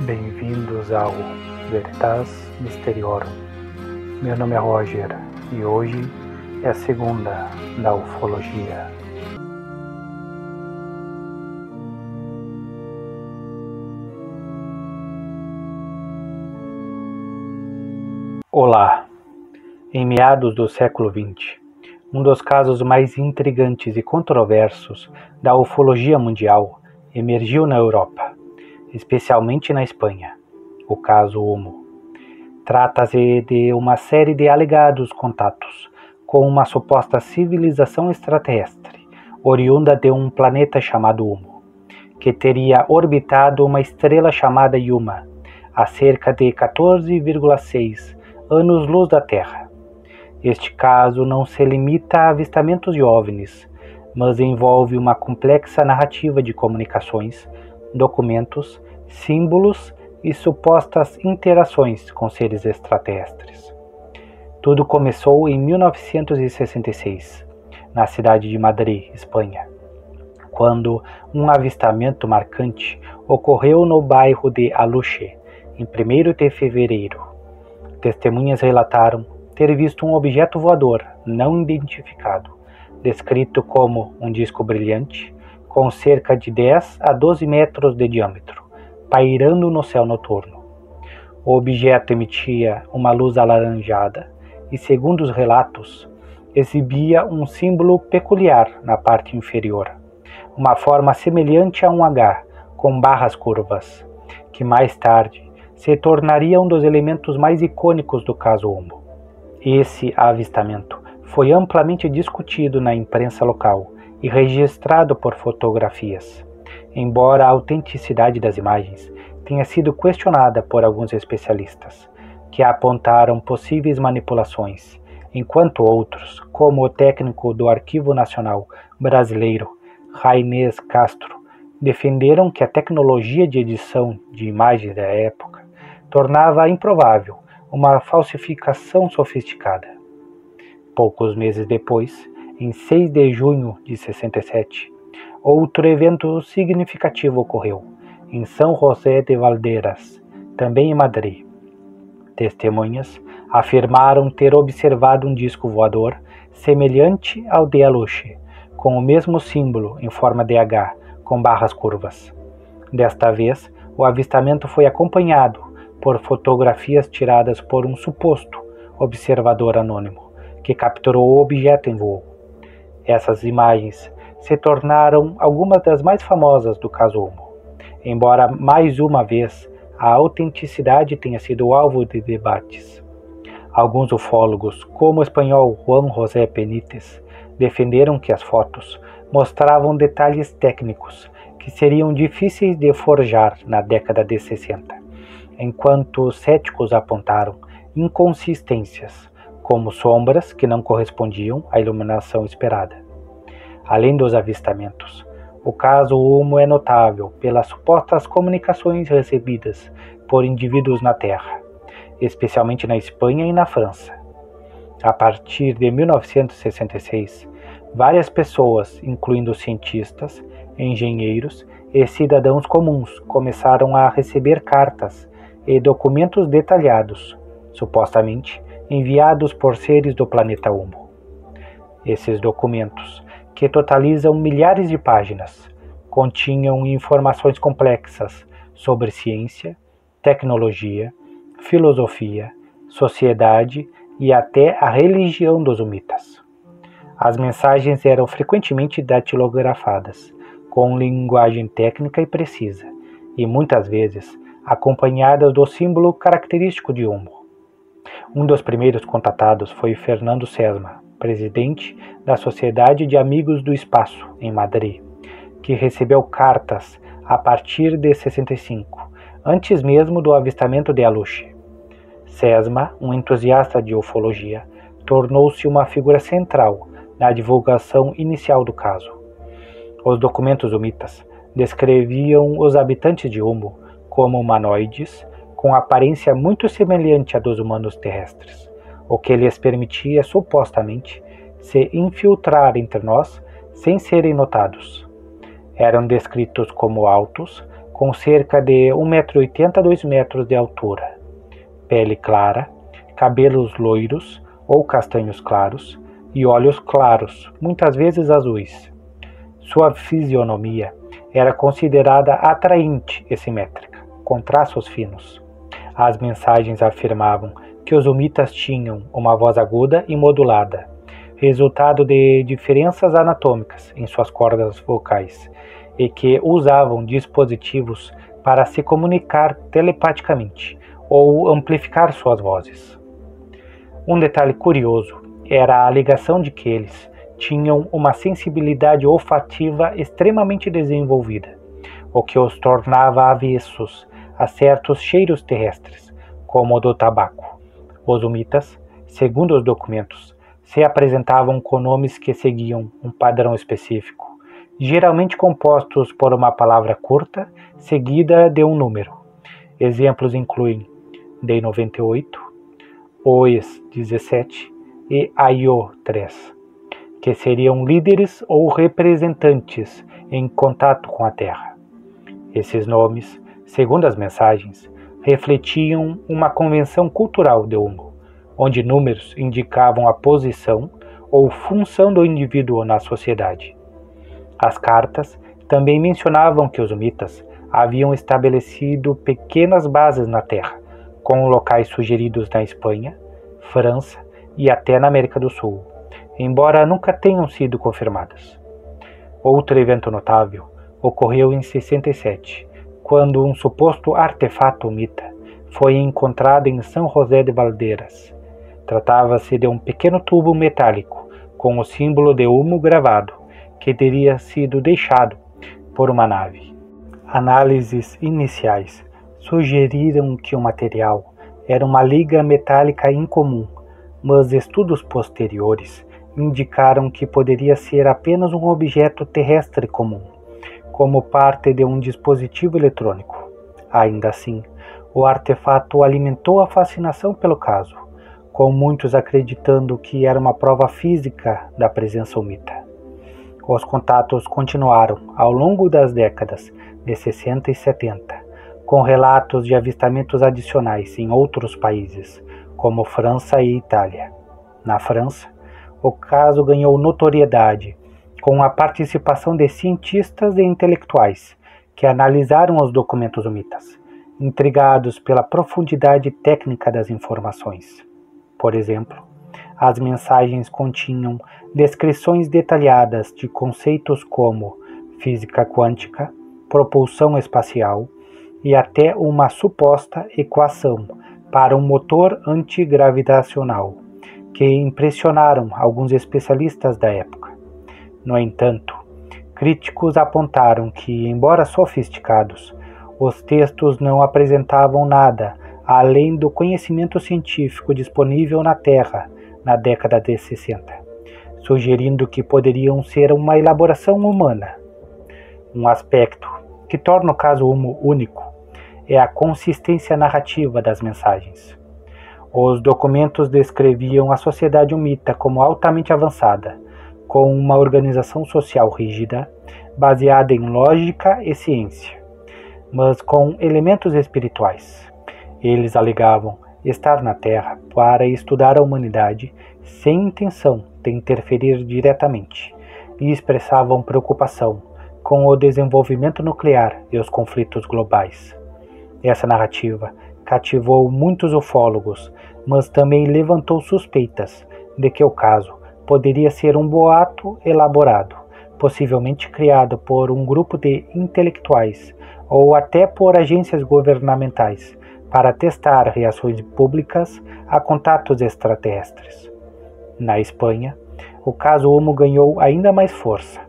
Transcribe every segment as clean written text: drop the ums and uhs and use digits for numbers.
Bem-vindos ao Veritas Mysteriorum. Meu nome é Roger e hoje é a segunda da ufologia. Olá! Em meados do século XX, um dos casos mais intrigantes e controversos da ufologia mundial emergiu na Europa, especialmente na Espanha, o caso Homo. Trata-se de uma série de alegados contatos com uma suposta civilização extraterrestre, oriunda de um planeta chamado Homo, que teria orbitado uma estrela chamada Yuma, a cerca de 14,6 anos-luz da Terra. Este caso não se limita a avistamentos de OVNIs, mas envolve uma complexa narrativa de comunicações, documentos, símbolos e supostas interações com seres extraterrestres. Tudo começou em 1966, na cidade de Madrid, Espanha, quando um avistamento marcante ocorreu no bairro de Aluche, em 1º de fevereiro. Testemunhas relataram ter visto um objeto voador não identificado, descrito como um disco brilhante, com cerca de 10 a 12 metros de diâmetro, pairando no céu noturno. O objeto emitia uma luz alaranjada e, segundo os relatos, exibia um símbolo peculiar na parte inferior, uma forma semelhante a um H, com barras curvas, que mais tarde se tornaria um dos elementos mais icônicos do caso Homo. Esse avistamento foi amplamente discutido na imprensa local e registrado por fotografias, embora a autenticidade das imagens tenha sido questionada por alguns especialistas, que apontaram possíveis manipulações, enquanto outros, como o técnico do Arquivo Nacional Brasileiro, Rainês Castro, defenderam que a tecnologia de edição de imagens da época tornava improvável uma falsificação sofisticada. Poucos meses depois, em 6 de junho de 67, outro evento significativo ocorreu, em São José de Valderas, também em Madrid. Testemunhas afirmaram ter observado um disco voador semelhante ao de Aluche, com o mesmo símbolo em forma de H, com barras curvas. Desta vez, o avistamento foi acompanhado por fotografias tiradas por um suposto observador anônimo, que capturou o objeto em voo. Essas imagens se tornaram algumas das mais famosas do caso Homo, embora mais uma vez a autenticidade tenha sido alvo de debates. Alguns ufólogos, como o espanhol Juan José Benítez, defenderam que as fotos mostravam detalhes técnicos que seriam difíceis de forjar na década de 60, enquanto céticos apontaram inconsistências, como sombras que não correspondiam à iluminação esperada. Além dos avistamentos, o caso Homo é notável pelas supostas comunicações recebidas por indivíduos na Terra, especialmente na Espanha e na França. A partir de 1966, várias pessoas, incluindo cientistas, engenheiros e cidadãos comuns, começaram a receber cartas e documentos detalhados, supostamente enviados por seres do planeta Homo. Esses documentos, que totalizam milhares de páginas, continham informações complexas sobre ciência, tecnologia, filosofia, sociedade e até a religião dos humitas. As mensagens eram frequentemente datilografadas, com linguagem técnica e precisa, e muitas vezes acompanhadas do símbolo característico de Homo. Um dos primeiros contatados foi Fernando Sesma, presidente da Sociedade de Amigos do Espaço, em Madrid, que recebeu cartas a partir de 65, antes mesmo do avistamento de Aluche. Sesma, um entusiasta de ufologia, tornou-se uma figura central na divulgação inicial do caso. Os documentos humitas descreviam os habitantes de Homo como humanoides, com aparência muito semelhante à dos humanos terrestres, o que lhes permitia, supostamente, se infiltrar entre nós sem serem notados. Eram descritos como altos, com cerca de 1,80 m a 2 metros de altura, pele clara, cabelos loiros ou castanhos claros e olhos claros, muitas vezes azuis. Sua fisionomia era considerada atraente e simétrica, com traços finos. As mensagens afirmavam que os umitas tinham uma voz aguda e modulada, resultado de diferenças anatômicas em suas cordas vocais, e que usavam dispositivos para se comunicar telepaticamente ou amplificar suas vozes. Um detalhe curioso era a alegação de que eles tinham uma sensibilidade olfativa extremamente desenvolvida, o que os tornava avessos a certos cheiros terrestres, como o do tabaco. Os umitas, segundo os documentos, se apresentavam com nomes que seguiam um padrão específico, geralmente compostos por uma palavra curta seguida de um número. Exemplos incluem D98, OES 17 e AIO 3, que seriam líderes ou representantes em contato com a Terra. Esses nomes, segundo as mensagens, refletiam uma convenção cultural de Humo, onde números indicavam a posição ou função do indivíduo na sociedade. As cartas também mencionavam que os umitas haviam estabelecido pequenas bases na Terra, com locais sugeridos na Espanha, França e até na América do Sul, embora nunca tenham sido confirmadas. Outro evento notável ocorreu em 67, quando um suposto artefato umita foi encontrado em São José de Valdeiras. Tratava-se de um pequeno tubo metálico com o símbolo de Humo gravado, que teria sido deixado por uma nave. Análises iniciais sugeriram que o material era uma liga metálica incomum, mas estudos posteriores indicaram que poderia ser apenas um objeto terrestre comum, como parte de um dispositivo eletrônico. Ainda assim, o artefato alimentou a fascinação pelo caso, com muitos acreditando que era uma prova física da presença umita. Os contatos continuaram ao longo das décadas de 60 e 70, com relatos de avistamentos adicionais em outros países, como França e Itália. Na França, o caso ganhou notoriedade com a participação de cientistas e intelectuais que analisaram os documentos umitas, intrigados pela profundidade técnica das informações. Por exemplo, as mensagens continham descrições detalhadas de conceitos como física quântica, propulsão espacial e até uma suposta equação para um motor antigravitacional, que impressionaram alguns especialistas da época. No entanto, críticos apontaram que, embora sofisticados, os textos não apresentavam nada além do conhecimento científico disponível na Terra na década de 60, sugerindo que poderiam ser uma elaboração humana. Um aspecto que torna o caso Humo único é a consistência narrativa das mensagens. Os documentos descreviam a sociedade umita como altamente avançada, com uma organização social rígida, baseada em lógica e ciência, mas com elementos espirituais. Eles alegavam estar na Terra para estudar a humanidade sem intenção de interferir diretamente, e expressavam preocupação com o desenvolvimento nuclear e os conflitos globais. Essa narrativa cativou muitos ufólogos, mas também levantou suspeitas de que o caso poderia ser um boato elaborado, possivelmente criado por um grupo de intelectuais ou até por agências governamentais para testar reações públicas a contatos extraterrestres. Na Espanha, o caso Humo ganhou ainda mais força,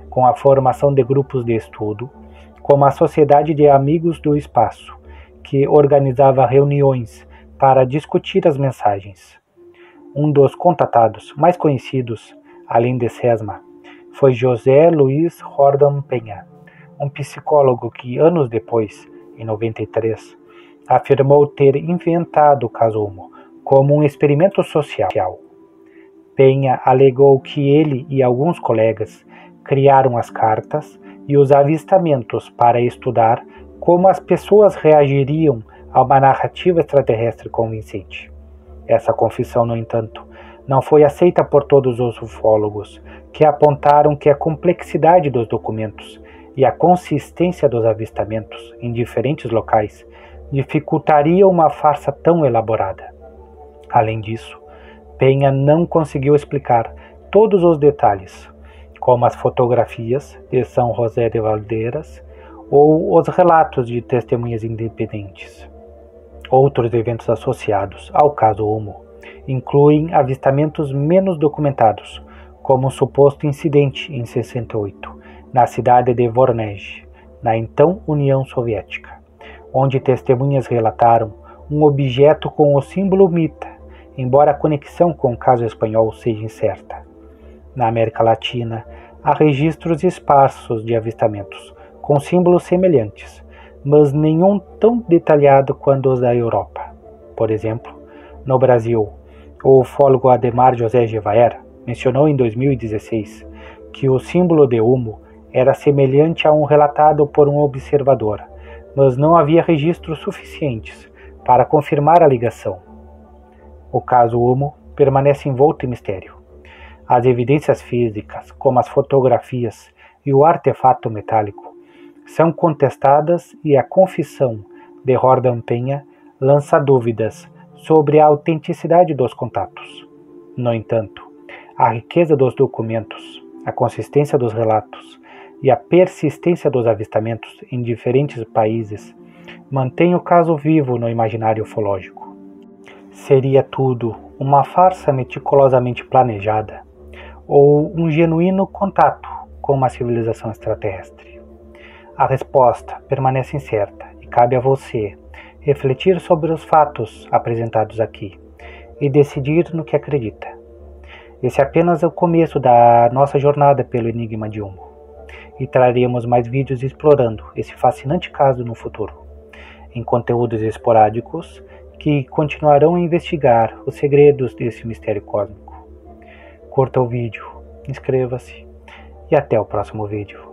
com a formação de grupos de estudo, como a Sociedade de Amigos do Espaço, que organizava reuniões para discutir as mensagens. Um dos contatados mais conhecidos, além de Sesma, foi José Luis Jordán Peña, um psicólogo que, anos depois, em 93, afirmou ter inventado o caso Humo como um experimento social. Peña alegou que ele e alguns colegas criaram as cartas e os avistamentos para estudar como as pessoas reagiriam a uma narrativa extraterrestre convincente. Essa confissão, no entanto, não foi aceita por todos os ufólogos, que apontaram que a complexidade dos documentos e a consistência dos avistamentos em diferentes locais dificultaria uma farsa tão elaborada. Além disso, Penha não conseguiu explicar todos os detalhes, como as fotografias de São José de Valdeiras ou os relatos de testemunhas independentes. Outros eventos associados ao caso Humo incluem avistamentos menos documentados, como o suposto incidente em 68, na cidade de Voronezh, na então União Soviética, onde testemunhas relataram um objeto com o símbolo Mita, embora a conexão com o caso espanhol seja incerta. Na América Latina, há registros esparsos de avistamentos, com símbolos semelhantes, mas nenhum tão detalhado quanto os da Europa. Por exemplo, no Brasil, o ufólogo Ademar José Gevaer mencionou em 2016 que o símbolo de Humo era semelhante a um relatado por um observador, mas não havia registros suficientes para confirmar a ligação. O caso Humo permanece envolto em mistério. As evidências físicas, como as fotografias e o artefato metálico, são contestadas e a confissão de Jordan Penha lança dúvidas sobre a autenticidade dos contatos. No entanto, a riqueza dos documentos, a consistência dos relatos e a persistência dos avistamentos em diferentes países mantém o caso vivo no imaginário ufológico. Seria tudo uma farsa meticulosamente planejada ou um genuíno contato com uma civilização extraterrestre? A resposta permanece incerta e cabe a você refletir sobre os fatos apresentados aqui e decidir no que acredita. Esse é apenas o começo da nossa jornada pelo Enigma de Humo, e traremos mais vídeos explorando esse fascinante caso no futuro, em conteúdos esporádicos que continuarão a investigar os segredos desse mistério cósmico. Curta o vídeo, inscreva-se e até o próximo vídeo.